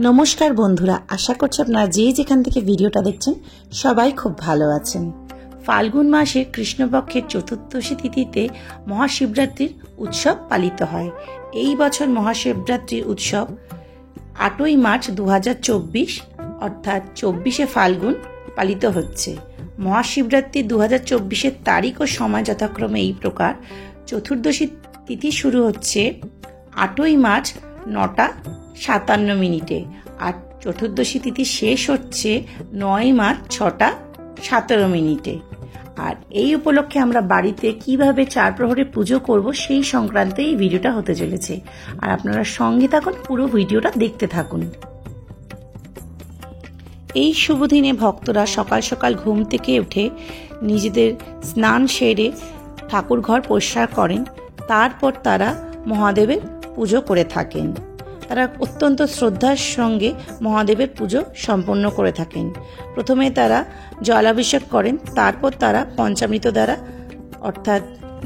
নমস্কার বন্ধুরা, আশা করছি আপনারা যে যেখান থেকে ভিডিওটা দেখছেন সবাই খুব ভালো আছেন। ফাল্গুন মাসের কৃষ্ণপক্ষের চতুর্দশী তিথিতে মহাশিবরাত্রির উৎসব পালিত হয়। এই বছর মহাশিবরাত্রির উৎসব 8ই মার্চ 2024 অর্থাৎ 24শে ফাল্গুন পালিত হচ্ছে। মহাশিবরাত্রি 2024-এর তারিখ ও সময় যথাক্রমে এই প্রকার: চতুর্দশী তিথি শুরু হচ্ছে 8ই মার্চ 9টা 57 মিনিটে, আর চতুর্দশী তিথি শেষ হচ্ছে 9 মার্চ 6টা 17 মিনিটে। আর এই উপলক্ষে আমরা বাড়িতে কিভাবে চার প্রহরে পুজো করব সেই সংক্রান্তে এই ভিডিওটা হতে চলেছে। আর আপনারা সঙ্গে থাকুন, পুরো ভিডিওটা দেখতে থাকুন। এই শুভ দিনে ভক্তরা সকাল সকাল ঘুম থেকে উঠে নিজেদের স্নান সেরে ঠাকুর ঘর পরিষ্কার করেন। তারপর তারা মহাদেবের পুজো করে থাকেন। তারা অত্যন্ত শ্রদ্ধার সঙ্গে মহাদেবের পুজো সম্পন্ন করে থাকেন। প্রথমে তারা জলাভিষেক করেন, তারপর তারা পঞ্চামৃত দ্বারা অর্থাৎ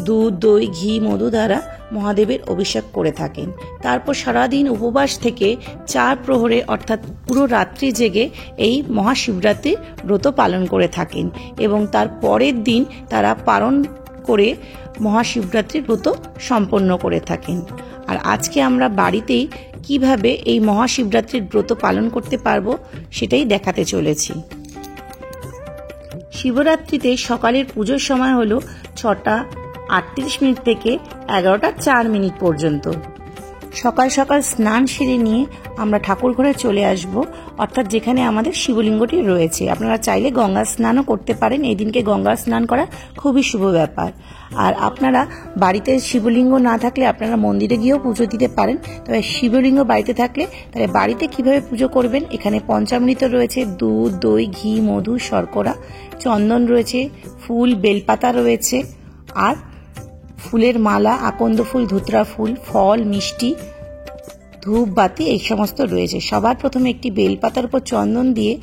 দুধ, দই, ঘি, মধু দ্বারা মহাদেবের অভিষেক করে থাকেন। তারপর সারাদিন উপবাস থেকে চার প্রহরে অর্থাৎ পুরো রাত্রি জেগে এই মহাশিবরাত্রির ব্রত পালন করে থাকেন এবং তার পরের দিন তারা পালন করে মহাশিবরাত্রির ব্রত সম্পন্ন করে থাকেন। আর আজকে আমরা বাড়িতেই কিভাবে এই মহাশিবরাত্রির ব্রত পালন করতে পারবো সেটাই দেখাতে চলেছি। শিবরাত্রিতে সকালের পুজোর সময় হলো 6টা 38 মিনিট থেকে 11টা 4 মিনিট পর্যন্ত। সকাল সকাল স্নান সেরে নিয়ে আমরা ঠাকুর ঘরে চলে আসব, অর্থাৎ যেখানে আমাদের শিবলিঙ্গটি রয়েছে। আপনারা চাইলে গঙ্গা স্নানও করতে পারেন। এই দিনকে গঙ্গা স্নান করা খুবই শুভ ব্যাপার। আর আপনারা বাড়িতে শিবলিঙ্গ না থাকলে আপনারা মন্দিরে গিয়েও পুজো দিতে পারেন। তবে শিবলিঙ্গ বাড়িতে থাকলে তাহলে বাড়িতে কিভাবে পুজো করবেন, এখানে পঞ্চামৃত রয়েছে, দুধ, দই, ঘি, মধু, শর্করা, চন্দন রয়েছে, ফুল, বেলপাতা রয়েছে, আর ফুলের মালা, আকন্দ ফুল, ধুতরা ফুল, ফল, মিষ্টি, ধূপ, বাতি এই সমস্ত রয়েছে। সবার প্রথমে একটি বেলপাতার উপর চন্দন দিয়ে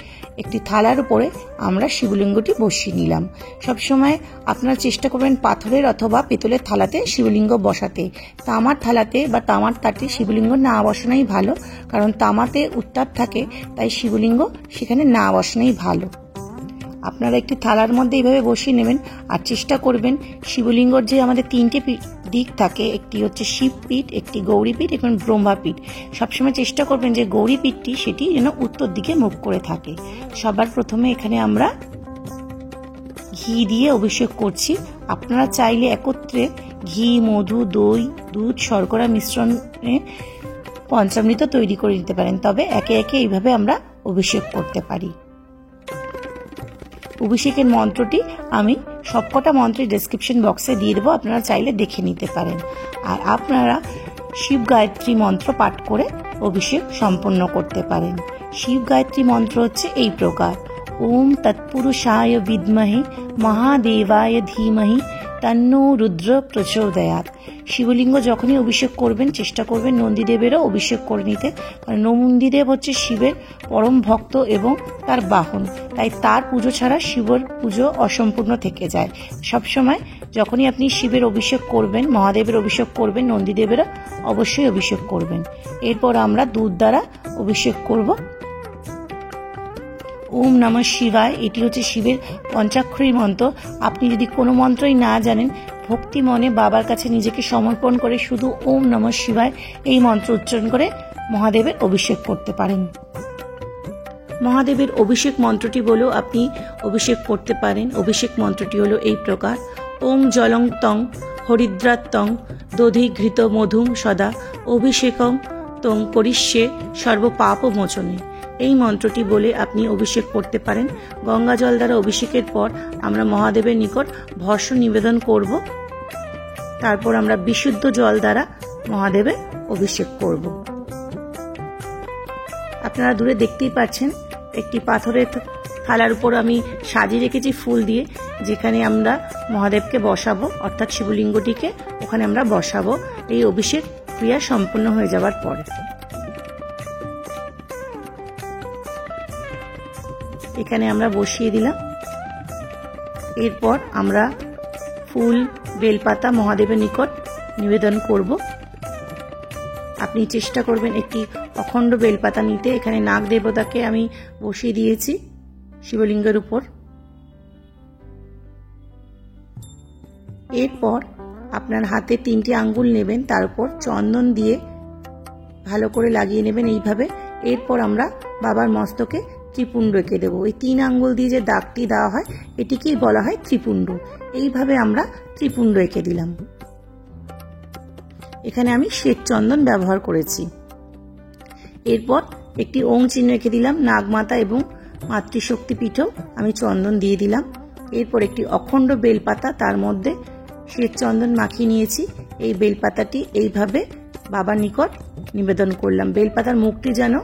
একটি থালার উপরে আমরা শিবলিঙ্গটি বসিয়ে নিলাম। সবসময় আপনারা চেষ্টা করবেন পাথরের অথবা পেতলের থালাতে শিবলিঙ্গ বসাতে। তামার থালাতে বা তামার তাটে শিবলিঙ্গ না বসানোই ভালো, কারণ তামাতে উত্তাপ থাকে, তাই শিবলিঙ্গ সেখানে না বসানোই ভালো। আপনারা একটি থালার মধ্যে এইভাবে বসিয়ে নেবেন আর চেষ্টা করবেন শিবলিঙ্গর যে আমাদের 3টে দিক থাকে, একটি হচ্ছে শিবপীঠ, একটি গৌরীপীঠ এবং ব্রহ্মাপীঠ। সবসময় চেষ্টা করবেন যে গৌরীপীঠটি সেটি যেন উত্তর দিকে মুখ করে থাকে। সবার প্রথমে এখানে আমরা ঘি দিয়ে অভিষেক করছি। আপনারা চাইলে একত্রে ঘি, মধু, দই, দুধ, শর্করা মিশ্রণে পঞ্চামৃত তৈরি করে নিতে পারেন, তবে একে একে এইভাবে আমরা অভিষেক করতে পারি। অভিষেকের মন্ত্রটি আমি সবকটা মন্ত্রের ডেসক্রিপশন বক্সে দিয়ে দেবো, আপনারা চাইলে দেখে নিতে পারেন। আর আপনারা শিব গায়ত্রী মন্ত্র পাঠ করে অভিষেক সম্পন্ন করতে পারেন। শিব গায়ত্রী মন্ত্র হচ্ছে এই প্রকার: ওম তৎপুরুষায় বিদ্মহে মহাদেবায় ধীমহি তন্নো রুদ্র প্রচোদয়াৎ। শিবলিঙ্গ যখনই অভিষেক করবেন চেষ্টা করবেন নন্দীদেবেরও অভিষেক করে নিতে, কারণ নন্দীদেব হচ্ছে শিবের পরম ভক্ত এবং তার বাহন, তাই তার পুজো ছাড়া শিবের পুজো অসম্পূর্ণ থেকে যায়। সবসময় যখনই আপনি শিবের অভিষেক করবেন, মহাদেবের অভিষেক করবেন, নন্দীদেবেরও অবশ্যই অভিষেক করবেন। এরপর আমরা দুধ দ্বারা অভিষেক করব। ওম নমঃ শিবায়, এটি হচ্ছে শিবের পঞ্চাক্ষরী মন্ত্র। আপনি যদি কোনো মন্ত্রই না জানেন, ভক্তি মনে বাবার কাছে নিজেকে সমর্পণ করে শুধু ওম নমঃ শিবায় এই মন্ত্র উচ্চারণ করে মহাদেবের অভিষেক করতে পারেন। মহাদেবের অভিষেক মন্ত্রটি বলেও আপনি অভিষেক করতে পারেন। অভিষেক মন্ত্রটি হলো এই প্রকার: ওং জলং তং হরিদ্রাত্তং দধি ঘৃত মধুম সদা অভিষেকং তং করিষ্যে সর্বপাপ মোচনে। এই মন্ত্রটি বলে আপনি অভিষেক করতে পারেন। গঙ্গা জল দ্বারা অভিষেকের পর আমরা মহাদেবের নিকট ভস্ম নিবেদন করব। তারপর আমরা বিশুদ্ধ জল দ্বারা মহাদেবের অভিষেক করব। আপনারা দূরে দেখতেই পাচ্ছেন একটি পাথরের থালার উপর আমি সাজিয়ে রেখেছি ফুল দিয়ে, যেখানে আমরা মহাদেবকে বসাবো, অর্থাৎ শিবলিঙ্গটিকে ওখানে আমরা বসাবো এই অভিষেক ক্রিয়া সম্পন্ন হয়ে যাওয়ার পরে। এখানে আমরা বসিয়ে দিলাম। এরপর আমরা ফুল, বেলপাতা মহাদেবের নিকট নিবেদন করব। আপনি চেষ্টা করবেন একটি অখণ্ড বেলপাতা নিতে। এখানে নাগ দেবতাকে আমি বসিয়ে দিয়েছি শিবলিঙ্গের উপর। এরপর আপনার হাতে 3টি আঙ্গুল নেবেন, তার উপর চন্দন দিয়ে ভালো করে লাগিয়ে নেবেন এইভাবে। এরপর আমরা বাবার মস্তকে ত্রিপুণ্ড এঁকে দেবো। এই 3 আঙ্গুল দিয়ে যে দাগটি দেওয়া হয় এটিকেই বলা হয় ত্রিপুণ্ড। এইভাবে আমরা ত্রিপুণ্ড এঁকে দিলাম। এখানে আমি শ্বেত চন্দন ব্যবহার করেছি। এরপর একটি ওং চিহ্ন এঁকে দিলাম। নাগমাতা এবং মাতৃশক্তি পীঠও আমি চন্দন দিয়ে দিলাম। এরপর একটি অখণ্ড বেলপাতা, তার মধ্যে শ্বেত চন্দন মাখিয়ে নিয়েছি। এই বেলপাতাটি এইভাবে বাবার নিকট নিবেদন করলাম। বেলপাতার মুখটি যেন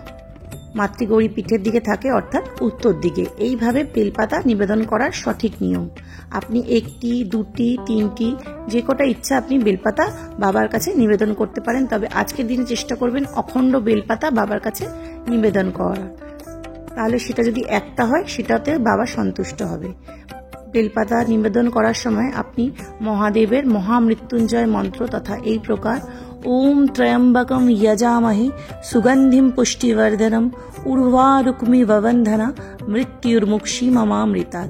মাতৃগৌরী পীঠের দিকে থাকে, অর্থাৎ উত্তর দিকে। এইভাবে বেলপাতা নিবেদন করার সঠিক নিয়ম। আপনি 1টি, 2টি, 3টি, যে কটা ইচ্ছা আপনি বেলপাতা বাবার কাছে নিবেদন করতে পারেন। তবে আজকের দিনে চেষ্টা করবেন অখণ্ড বেলপাতা বাবার কাছে নিবেদন করা। তাহলে সেটা যদি একটা হয় সেটাতে বাবা সন্তুষ্ট হবে। বেলপাতা নিবেদন করার সময় আপনি মহাদেবের মহামৃত্যুঞ্জয় মন্ত্র তথা এই প্রকার ওম ত্রয়ম্বকম যজামহে সুগন্ধিম পুষ্টিবর্ধনম উর্বারুক্মি ববন্ধনা মৃত্যুর্মুক্ষী মমামৃতাৎ,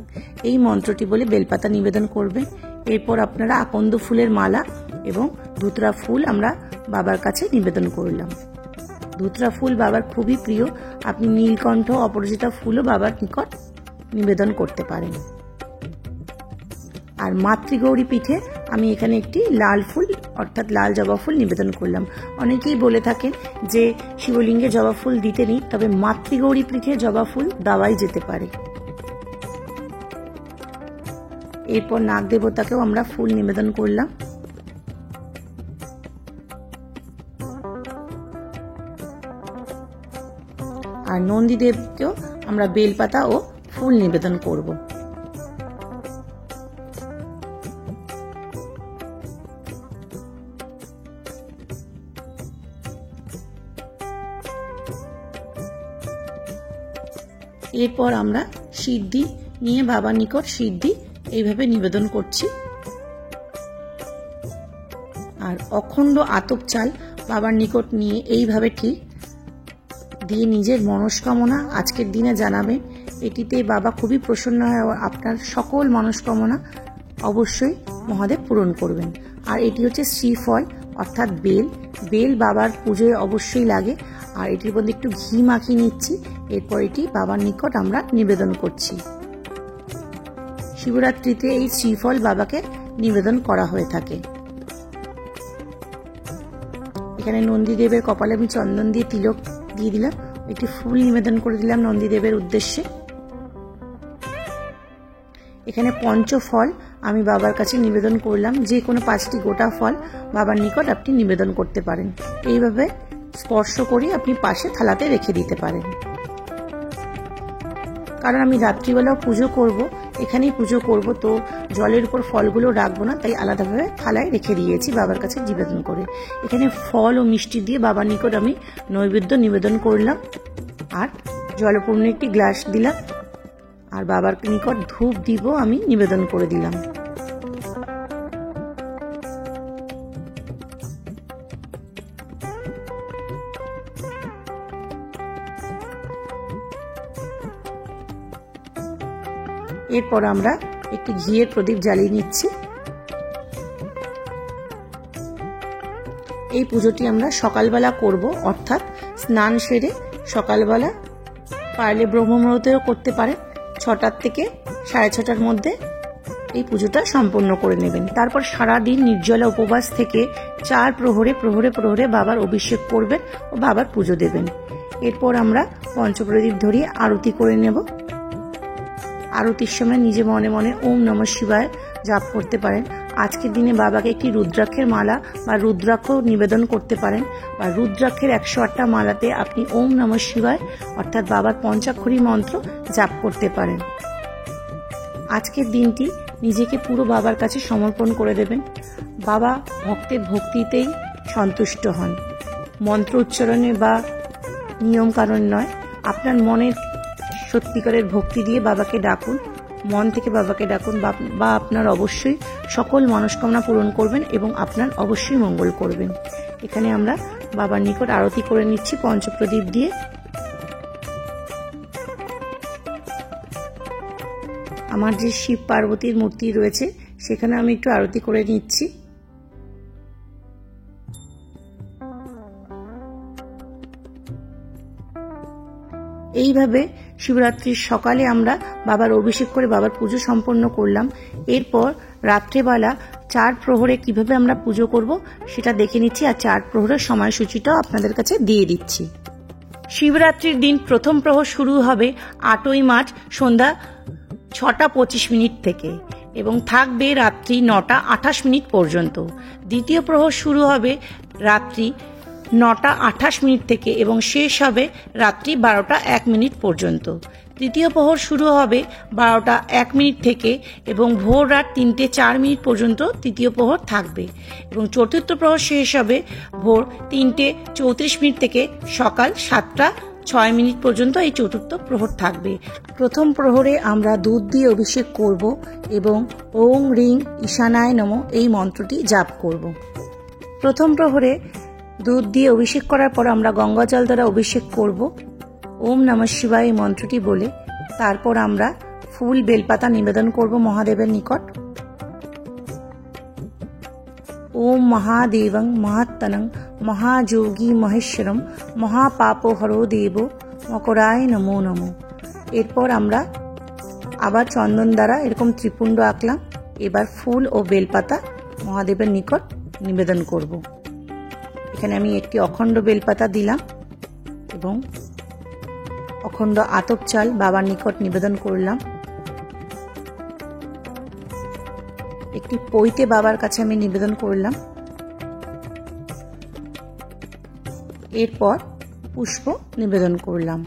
এই মন্ত্রটি বলে বেলপাতা নিবেদন করবেন। এরপর আপনারা আকন্দ ফুলের মালা এবং ধুতরা ফুল আমরা বাবার কাছে নিবেদন করলাম। ধুতরা ফুল বাবার খুবই প্রিয়। আপনি নীলকণ্ঠ, অপরাজিতা ফুলও বাবার নিকট নিবেদন করতে পারেন। আর মাতৃগৌরী পীঠে আমি এখানে একটি লাল ফুল অর্থাৎ লাল জবা ফুল নিবেদন করলাম। অনেকেই বলে থাকেন যে শিবলিঙ্গে জবা ফুল দিতে নেই, তবে মাতৃগৌরী পীঠে জবা ফুল দেওয়াই যেতে পারে। এরপর নাগ দেবতাকেও আমরা ফুল নিবেদন করলাম। আর নন্দীদেবকেও আমরা বেলপাতা ও ফুল নিবেদন করব। এরপর আমরা সিদ্ধি নিয়ে বাবার নিকট সিদ্ধি এইভাবে নিবেদন করছি। আর অখণ্ড আতপ চাল বাবার নিকট নিয়ে এইভাবে ঠিক দিয়ে নিজের মনস্কামনা আজকের দিনে জানাবেন। এটিতে বাবা খুবই প্রসন্ন হয়, আপনার সকল মনস্কামনা অবশ্যই মহাদেব পূরণ করবেন। আর এটি হচ্ছে শ্রীফল অর্থাৎ বেল। বেল বাবার পুজোয় অবশ্যই লাগে। আর এটির মধ্যে একটু ঘি মাখিয়ে নিচ্ছি। এরপর এটি বাবার নিকট আমরা নিবেদন করছি। শিবরাত্রিতে এই শ্রীফল বাবাকে নিবেদন করা হয়ে থাকে। এখানে নন্দীদেবের কপালে আমি চন্দন দিয়ে তিলক দিয়ে দিলাম। একটি ফুল নিবেদন করে দিলাম নন্দীদেবের উদ্দেশ্যে। এখানে পঞ্চফল আমি বাবার কাছে নিবেদন করলাম। যে কোনো 5টি গোটা ফল বাবার নিকট আপনি নিবেদন করতে পারেন। এইভাবে স্পর্শ করে আপনি পাশে থালাতে রেখে দিতে পারেন। কারণ আমি রাত্রিবেলাও পুজো করব, এখানেই পুজো করব, তো জলের উপর ফলগুলো রাখবো না, তাই আলাদাভাবে থালায় রেখে দিয়েছি বাবার কাছে নিবেদন করে। এখানে ফল ও মিষ্টি দিয়ে বাবার নিকট আমি নৈবেদ্য নিবেদন করলাম। আর জলপূর্ণ একটি গ্লাস দিলাম। আর বাবার নিকট ধূপ দিব আমি নিবেদন করে দিলাম। এরপর আমরা একটি ঘিয়ের প্রদীপ জ্বালিয়ে নিচ্ছি। এই পুজোটি আমরা সকালবেলা করব, অর্থাৎ স্নান সেরে সকালবেলা, পারলে ব্রহ্মমুহূর্তেও করতে পারেন। 6টা থেকে 6:30টার মধ্যে এই পুজোটা সম্পন্ন করে নেবেন। তারপর সারাদিন নির্জলা উপবাস থেকে 4 প্রহরে প্রহরে প্রহরে বাবার অভিষেক করবেন ও বাবার পুজো দেবেন। এরপর আমরা পঞ্চপ্রদীপ ধরিয়ে আরতি করে নেব। আরতির সময় নিজে মনে মনে ওম নমঃ শিবায় জাপ করতে পারেন। আজকের দিনে বাবাকে একটি রুদ্রাক্ষের মালা বা রুদ্রাক্ষ নিবেদন করতে পারেন, বা রুদ্রাক্ষের 108টা মালাতে আপনি ওম নমঃ শিবায় অর্থাৎ বাবার পঞ্চাক্ষরী মন্ত্র জাপ করতে পারেন। আজকের দিনটি নিজেকে পুরো বাবার কাছে সমর্পণ করে দেবেন। বাবা ভক্তের ভক্তিতেই সন্তুষ্ট হন, মন্ত্র উচ্চারণে বা নিয়ম কারণ নয়। আপনার মনের সত্যিকারের ভক্তি দিয়ে বাবাকে ডাকুন, মন থেকে বাবাকে ডাকুন, বা আপনার অবশ্যই সকল মনস্কামনা পূরণ করবেন এবং আপনার অবশ্যই মঙ্গল করবেন। এখানে আমরা বাবার নিকট আরতি করে নিচ্ছি পঞ্চপ্রদীপ দিয়ে। আমার যে শিব পার্বতীর মূর্তি রয়েছে সেখানে আমি একটু আরতি করে নিচ্ছি। এইভাবে শিবরাত্রির সকালে আমরা বাবার অভিষেক করে বাবার পুজো সম্পন্ন করলাম। এরপর রাত্রেবেলা 4 প্রহরে কিভাবে আমরা পুজো করব সেটা দেখে নিচ্ছি, আর 4 প্রহরের সময়সূচিটাও আপনাদের কাছে দিয়ে দিচ্ছি। শিবরাত্রির দিন প্রথম প্রহর শুরু হবে 8ই মার্চ সন্ধ্যা 6:25 থেকে এবং থাকবে রাত্রি 9:28 পর্যন্ত। দ্বিতীয় প্রহর শুরু হবে রাত্রি 9:28 থেকে এবং শেষ হবে রাত্রি 12:01 পর্যন্ত। তৃতীয় প্রহর শুরু হবে 12:01 থেকে এবং ভোর রাত 3:04 পর্যন্ত তৃতীয় প্রহর থাকবে এবং চতুর্থ প্রহর শেষ হবে ভোর 3:34 থেকে সকাল 7:06 পর্যন্ত এই চতুর্থ প্রহর থাকবে। প্রথম প্রহরে আমরা দুধ দিয়ে অভিষেক করব এবং ওং রিং ঈশানায় নমঃ এই মন্ত্রটি জাপ করব। প্রথম প্রহরে দুধ দিয়ে অভিষেক করার পর আমরা গঙ্গা জল দ্বারা অভিষেক করব ওম নমঃ শিবায় এই মন্ত্রটি বলে। তারপর আমরা ফুল বেলপাতা নিবেদন করব মহাদেবের নিকট। ওম মহাদেবং মহাত্তনং মহাযোগী মহেশ্বরম মহাপাপহরো দেব মকরায় নমো নমঃ। এরপর আমরা আবার চন্দন দ্বারা এরকম ত্রিপুণ্ড আঁকলাম। এবার ফুল ও বেলপাতা মহাদেবের নিকট নিবেদন করব। এখানে আমি একটি অখণ্ড বেলপাতা দিলাম এবং অখণ্ড আতপ চাল বাবার নিকট নিবেদন করলাম। একটি পৈতে বাবার কাছে আমি নিবেদন করলাম। এরপর পুষ্প নিবেদন করলাম।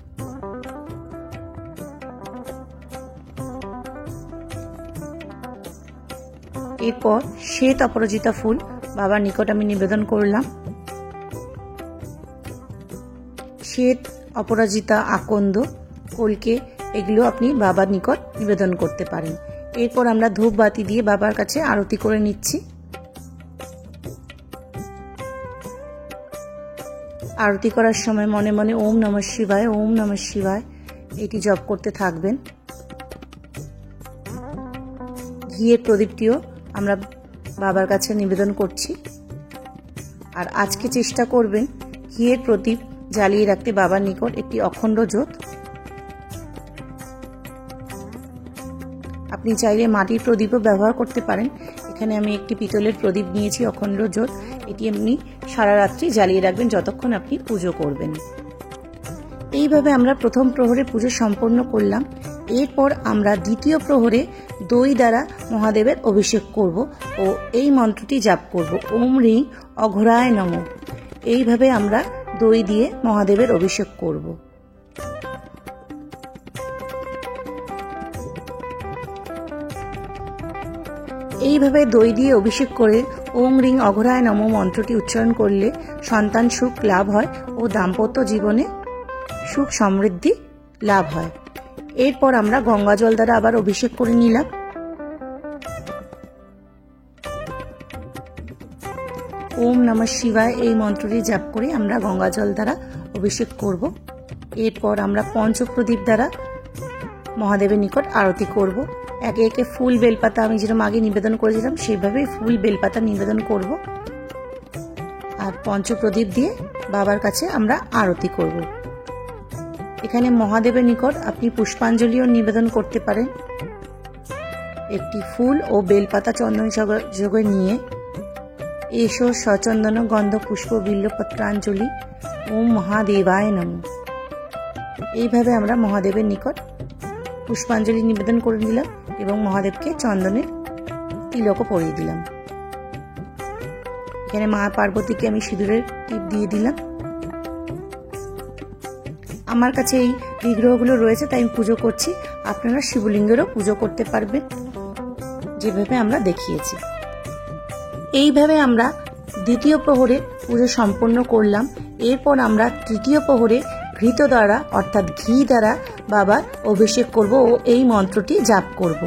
এরপর শ্বেত অপরাজিতা ফুল বাবার নিকট আমি নিবেদন করলাম। শ্বেত অপরাজিতা আকন্দ কলকে এগুলো আপনি বাবার নিকট নিবেদন করতে পারেন। এরপর আমরা ধূপ বাতি দিয়ে বাবার কাছে আরতি করে নিচ্ছি। আরতি করার সময় মনে মনে ওম নমঃ শিবায় ওম নমঃ শিবায় এটি জপ করতে থাকবেন। ঘিয়ের প্রদীপটিও আমরা বাবার কাছে নিবেদন করছি। আর আজকে চেষ্টা করবেন ঘিয়ের প্রদীপ জ্বালিয়ে রাখতে বাবার নিকট একটি অখণ্ড জ্যোৎ। আপনি চাইলে মাটির প্রদীপও ব্যবহার করতে পারেন। এখানে আমি একটি পিতলের প্রদীপ নিয়েছি অখণ্ড জ্যোৎ। এটি আপনি সারা রাত্রি জ্বালিয়ে রাখবেন যতক্ষণ আপনি পুজো করবেন। এইভাবে আমরা প্রথম প্রহরে পুজো সম্পন্ন করলাম। এরপর আমরা দ্বিতীয় প্রহরে দই দ্বারা মহাদেবের অভিষেক করব ও এই মন্ত্রটি জাপ করব ওম রিং অঘোরায় নমঃ। এইভাবে আমরা দই দিয়ে মহাদেবের অভিষেক করব। এইভাবে দই দিয়ে অভিষেক করে ওম রিং অঘোরায় নমঃ মন্ত্রটি উচ্চারণ করলে সন্তান সুখ লাভ হয় ও দাম্পত্য জীবনে সুখ সমৃদ্ধি লাভ হয়। এরপর আমরা গঙ্গা জল দ্বারা আবার অভিষেক করে নিলাম। ওম নমঃ শিবায় এই মন্ত্রটি জাপ করে আমরা গঙ্গা জল দ্বারা অভিষেক করব। এরপর আমরা পঞ্চপ্রদীপ দ্বারা মহাদেবের নিকট আরতি করব। একে একে ফুল বেলপাতা আমি যেরকম আগে নিবেদন করেছিলাম সেইভাবেই ফুল বেলপাতা নিবেদন করব আর পঞ্চপ্রদীপ দিয়ে বাবার কাছে আমরা আরতি করব। এখানে মহাদেবের নিকট আপনি পুষ্পাঞ্জলিও নিবেদন করতে পারেন। একটি ফুল ও বেলপাতা চন্দন যোগে নিয়ে এসো সচন্দন গন্ধ পুষ্প বিল্বপত্রাঞ্জলি ওম মহাদেবায় নমঃ। এইভাবে আমরা মহাদেবের নিকট পুষ্পাঞ্জলি নিবেদন করে দিলাম এবং মহাদেবকে চন্দনের তিলকও পরিয়ে দিলাম। এখানে মা পার্বতীকে আমি সিঁদুরের টিপ দিয়ে দিলাম। আমার কাছে এই বিগ্রহগুলো রয়েছে তাই আমি পুজো করছি। আপনারা শিবলিঙ্গেরও পুজো করতে পারবেন যেভাবে আমরা দেখিয়েছি। এইভাবে আমরা দ্বিতীয় প্রহরে পুজো সম্পন্ন করলাম। এরপর আমরা তৃতীয় প্রহরে ঘৃত দ্বারা অর্থাৎ ঘি দ্বারা বাবার অভিষেক করব ও এই মন্ত্রটি জাপ করব।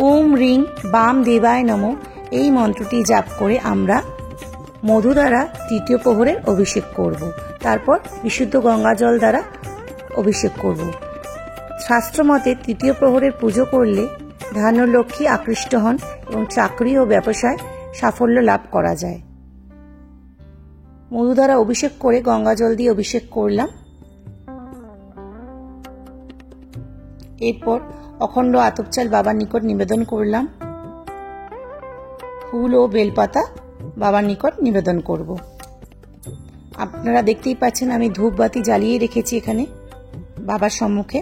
ওম রিং বাম দেবায় নমঃ এই মন্ত্রটি জাপ করে আমরা মধু দ্বারা তৃতীয় প্রহরের অভিষেক করব। তারপর বিশুদ্ধ গঙ্গা জল দ্বারা অভিষেক করব। শাস্ত্রমতে তৃতীয় প্রহরের পুজো করলে ধনলক্ষ্মী আকৃষ্ট হন এবং চাকরি ও ব্যবসায় সাফল্য লাভ করা যায়। মধু দ্বারা অভিষেক করে গঙ্গা জল দিয়ে অভিষেক করলাম। এরপর অখণ্ড আতপ চাল বাবার নিকট নিবেদন করলাম। ফুল ও বেলপাতা বাবার নিকট নিবেদন করব। আপনারা দেখতেই পাচ্ছেন আমি ধূপবাতি জ্বালিয়ে রেখেছি এখানে বাবার সম্মুখে।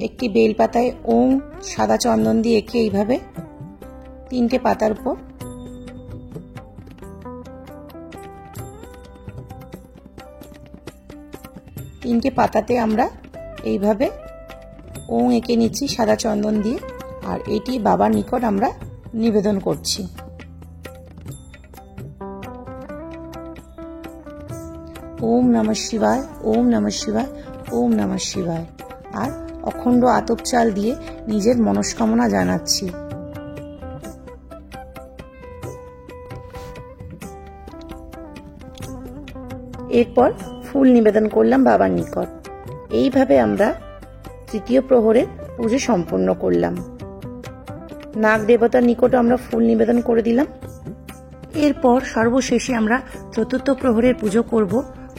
একটি বেলপাতায় ওম সাদা চন্দন দিয়ে এঁকে এইভাবে 3টে পাতার উপর পাতাতে আমরা এইভাবে ওম এঁকে নিচ্ছি সাদা চন্দন দিয়ে, আর এটি বাবার নিকট আমরা নিবেদন করছি। ওম নমঃ শিবায়, ওম নমঃ শিবায়, ওম নমঃ শিবায়। আর অখণ্ড আতপ চাল দিয়ে নিজের মনস্কামনা জানাচ্ছি। এরপর ফুল নিবেদন করলাম বাবার নিকট। এইভাবে আমরা তৃতীয় প্রহরের পুজো সম্পন্ন করলাম। নাগ দেবতার নিকট আমরা ফুল নিবেদন করে দিলাম। এরপর সর্বশেষে আমরা চতুর্থ প্রহরের পুজো করব।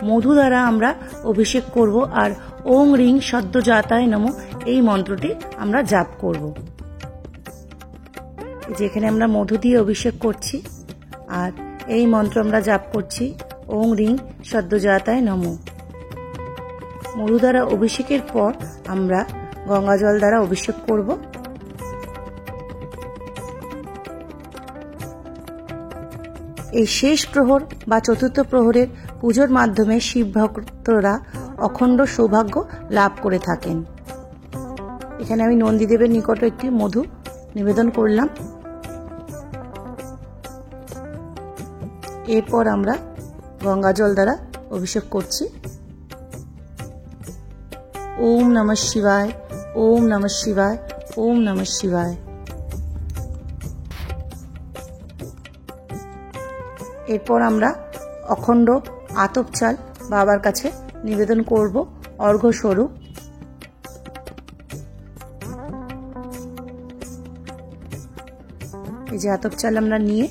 মধু দ্বারা আমরা অভিষেক করব আর ওং রিং সদ্যজাতায় নমঃ এই মন্ত্রটি আমরা জাপ করব। যেখানে আমরা মধু দিয়ে অভিষেক করছি আর এই মন্ত্র আমরা জাপ করছি ওং রিং সদ্যজাতায় নমঃ। মধু দ্বারা অভিষেকের পর আমরা গঙ্গা জল দ্বারা অভিষেক করব। এই শেষ প্রহর বা চতুর্থ প্রহরের পুজোর মাধ্যমে শিব ভক্তরা অখণ্ড সৌভাগ্য লাভ করে থাকেন। এখানে আমি নন্দীদেবের নিকট একটি মধু নিবেদন করলাম। এরপর আমরা গঙ্গা জল দ্বারা অভিষেক করছি। ওম নমঃ শিবায়, ওম নমঃ শিবায়, ওম নমঃ শিবায়। এরপর আমরা অখণ্ড আতপ চাল বাবার কাছে নিবেদন করব অর্ঘ্য স্বরূপ। এই যে আতপ চাল আমরা নিয়ে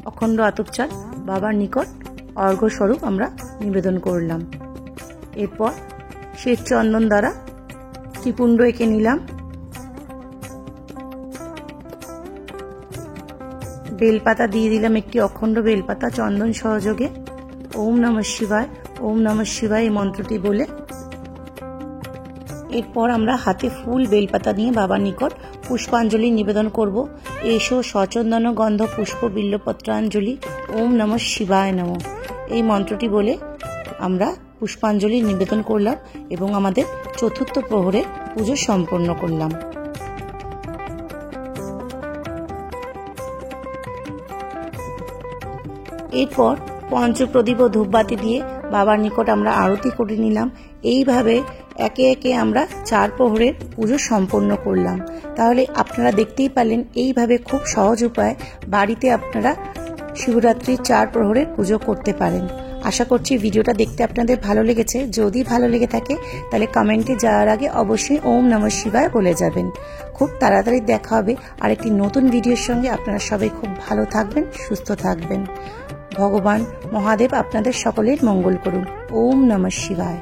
অখণ্ড আতপ চাল বাবার নিকট অর্ঘ্য স্বরূপ আমরা নিবেদন করলাম। এরপর শ্বেত চন্দন দ্বারা ত্রিপুণ্ড এঁকে নিলাম। বেলপাতা দিয়ে দিলাম একটি অখণ্ড বেলপাতা চন্দন সহযোগে। ওম নমঃ শিবায়, ওম নমঃ শিবায় এই মন্ত্রটি বলে এরপর আমরা হাতে ফুল বেলপাতা নিয়ে বাবার নিকট পুষ্পাঞ্জলি নিবেদন করব। এসো সচন্দন গন্ধ পুষ্প বিল্লপত্রাঞ্জলি ওম নমঃ শিবায় নমঃ এই মন্ত্রটি বলে আমরা পুষ্পাঞ্জলি নিবেদন করলাম এবং আমাদের চতুর্থ প্রহরে পুজো সম্পন্ন করলাম। এরপর পঞ্চপ্রদীপ ও ধূপবাতি দিয়ে বাবার নিকট আমরা আরতি করে নিলাম। এইভাবে একে একে আমরা 4 প্রহরের পুজো সম্পন্ন করলাম। তাহলে আপনারা দেখতেই পারলেন এইভাবে খুব সহজ উপায়ে বাড়িতে আপনারা শিবরাত্রির 4 প্রহরের পুজো করতে পারেন। আশা করছি ভিডিওটা দেখতে আপনাদের ভালো লেগেছে। যদি ভালো লেগে থাকে তাহলে কমেন্টে যাওয়ার আগে অবশ্যই ওম নমঃ শিবায় বলে যাবেন। খুব তাড়াতাড়ি দেখা হবে আরেকটি নতুন ভিডিওর সঙ্গে। আপনারা সবাই খুব ভালো থাকবেন, সুস্থ থাকবেন। ভগবান মহাদেব আপনাদের সকলের মঙ্গল করুন। ওম নমঃ শিবায়।